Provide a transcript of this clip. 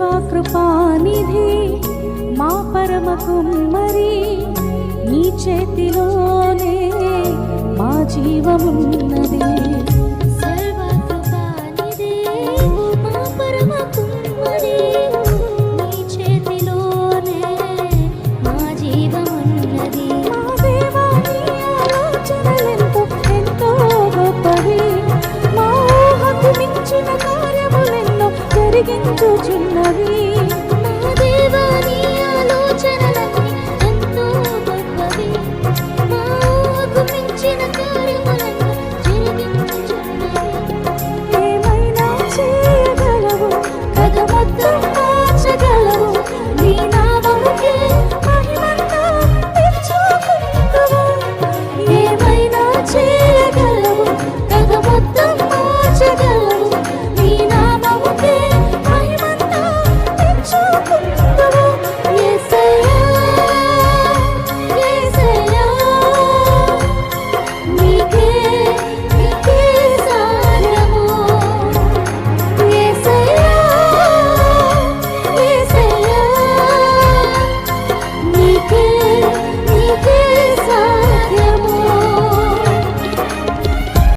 సర్వకృపానిధి మా పరమ కుమ్మరి, నీ చేతిలోనే మా జీవమున్నది. సర్వకృపానిధి మా పరమ కుమ్మరి, నీ చేతిలోనే మా జీవమున్నది. మా దేవా నీ ఆలోచనలెంతో ఎంతో గొప్పవి, మా ఊహకు మించిన కార్యములెన్నో జరిగించుచున్నవి.